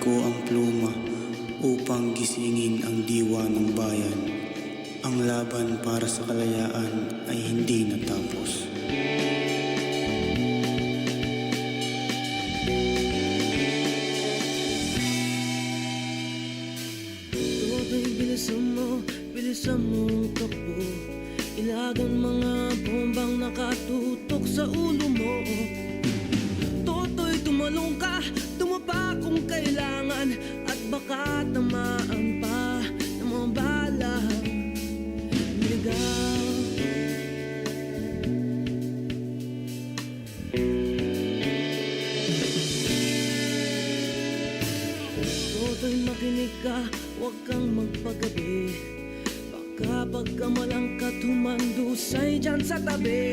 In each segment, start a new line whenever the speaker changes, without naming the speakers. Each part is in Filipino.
ko ang pluma upang gisingin ang diwa ng bayan. Ang laban para sa kalayaan ay hindi natapos.
Toto'y bilisan mo takbo. Ilagan mga bombang nakatutok sa ulo mo. Toto'y tumalong ka, tumapa kung kailangan, at baka tamaan pa ng mga balang ligaw. Toto'y makinig ka, huwag kang magpagabi. Baka pagkamalangkat humandusay dyan sa tabi.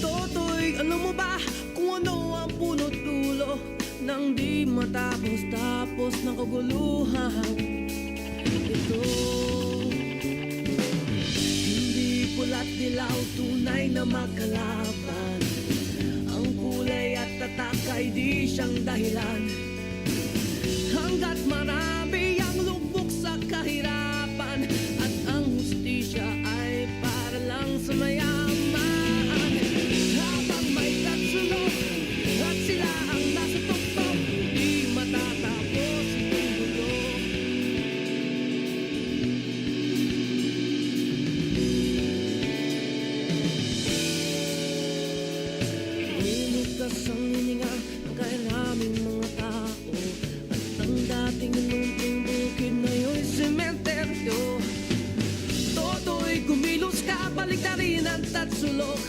Toto'y alam mo ba kung ano ang punot dulo nang di matapos-tapos ng kaguluhan ito? Hindi pula't dilaw, tunay na magkalaban. Ang kulay at tatak ay di siyang dahilan. Hanggat marami ang lubog sa kahirapan, at ang hustisya ay para lang sa mayaman. Habang may katsulog at sila ang nasa tuktok, di matatapos itong gulo. Limitas ang hininga ng kairaming mga tao, at ang dating lumping bukid ngayon'y sementeryo. Toto'y kumilos ka, balik na rin ang tatsulok,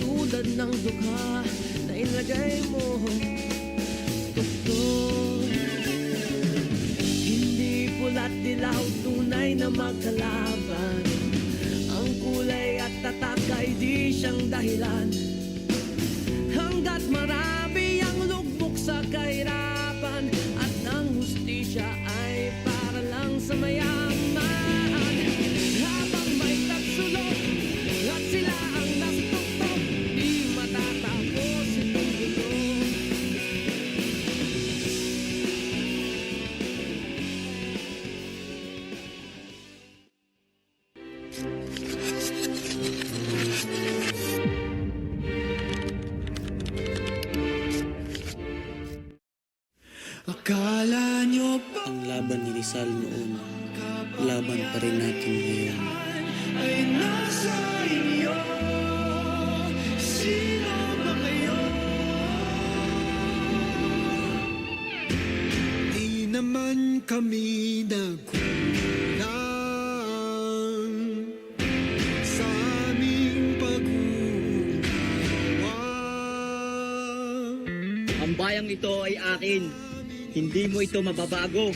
tulad ng dukha na ilagay mo. Totoo, hindi pula't dilaw, tunay na magkalaban. Ang kulay at tatak ay di siyang dahilan. Hanggat marami ang lugbok sa kahirapan, at ang hustisya ay para lang sa mayaman. Habang may tagsulok at sila ang nasa tuktok, di matatapos itong gulo.
Akala nyo ba ang laban ni Rizal noon, laban pa rin natin ngayon.
Ay nasa inyo, sino ba kayo? Di naman kami nagkulang sa aming pag-unawa.
Ang bayang ito ay akin. Hindi mo ito mababago.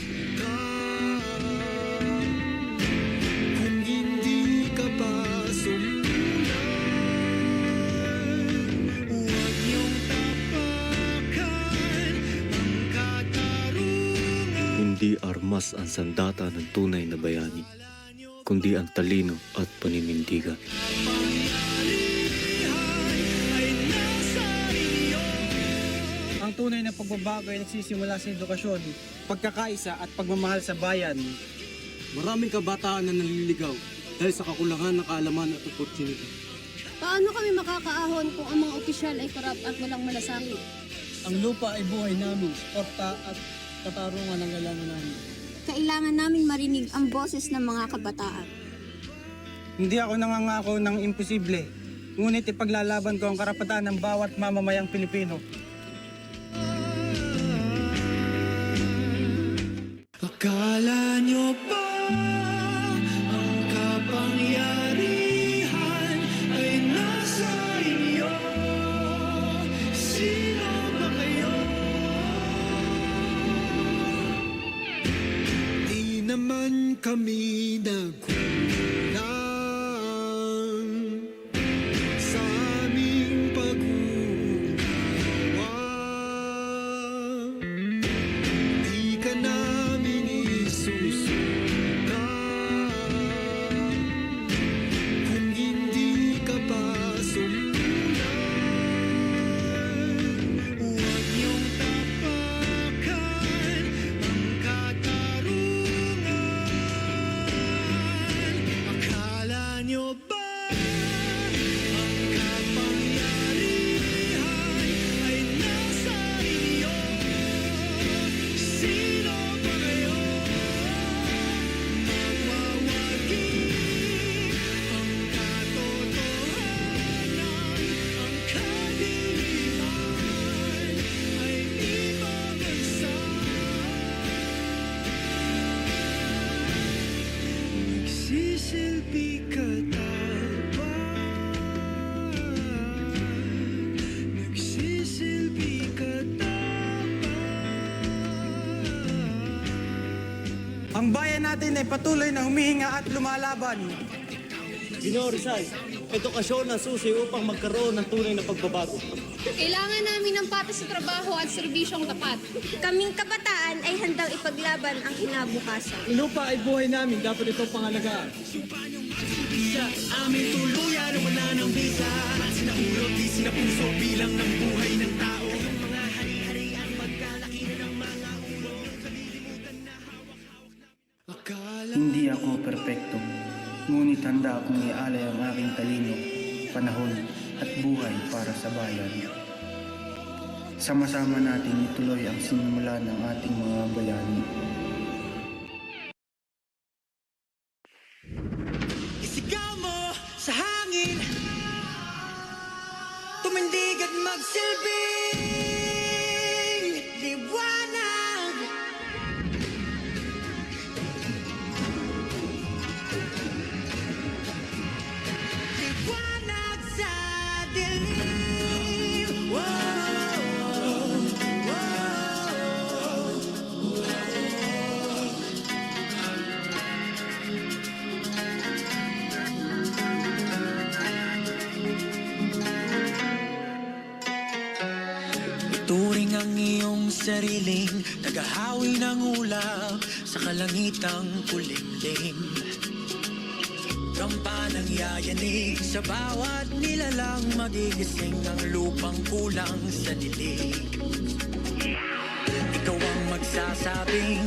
Kung hindi ka pa sumulan, huwag niyong tapakan ang katarungan.
Hindi armas ang sandata ng tunay na bayani, kundi ang talino at paninindigan.
Ang tunay na pagbabago ay nagsisimula sa edukasyon, pagkakaisa at pagmamahal sa bayan.
Maraming kabataan na naliligaw dahil sa kakulangan ng kaalaman at opportunity.
Paano kami makakaahon kung ang mga opisyal ay korap at walang malasakit?
Ang lupa ay buhay namin, suporta at katarungan ang kailangan namin.
Kailangan naming marinig ang boses ng mga kabataan.
Hindi ako nangangako ng imposible, ngunit ipaglalaban ko ang karapatan ng bawat mamamayang Pilipino.
Akala nyo ba ang kapangyarihan ay nasa inyo? Sino ba kayo? Di naman kami nagkulang sa aming pag-unawa. Di ka namin isusuka kung hindi ka pa sumulan. Huwag niyong tapakan nagsisilbi katapat, nagsisilbi katapat.
Ang bayan natin ay patuloy na humihinga at lumalaban.
Ginoong Rizal, edukasyon na susi upang magkaroon ng tunay na pagbabago.
Kailangan namin ng patas sa trabaho at serbisyong tapat.
Kaming kabataan ay handang ipaglaban ang kinabukasan.
Inupa ay buhay namin, dapat itong pangalagaan.
Sa amin tuluyan ang mananang bisa at sinahulog di sinapuso bilang ng buhay ng tao. Ang mga hari-harian magkalaki na ng mga ulo. Kalilimutan na hawak-hawak na.
Akala
Hindi ako perpekto, ngunit handa akong ialay ang aking talino, panahon at buhay para sa bayan. Sama-sama natin ituloy ang sinimula ng ating mga bayani.
Isigaw mo sa hangin, tumindig at magsilbing liwanag. Liwanag sa dilim. Wow, wow. Ituring ang iyong sariling naghahawi ng ulap sa kalangitang kulimlim. Kampanang yayanig sa bawat nilalang, magigising ang lupang kulang sa dilig. Ikaw ang magsasabing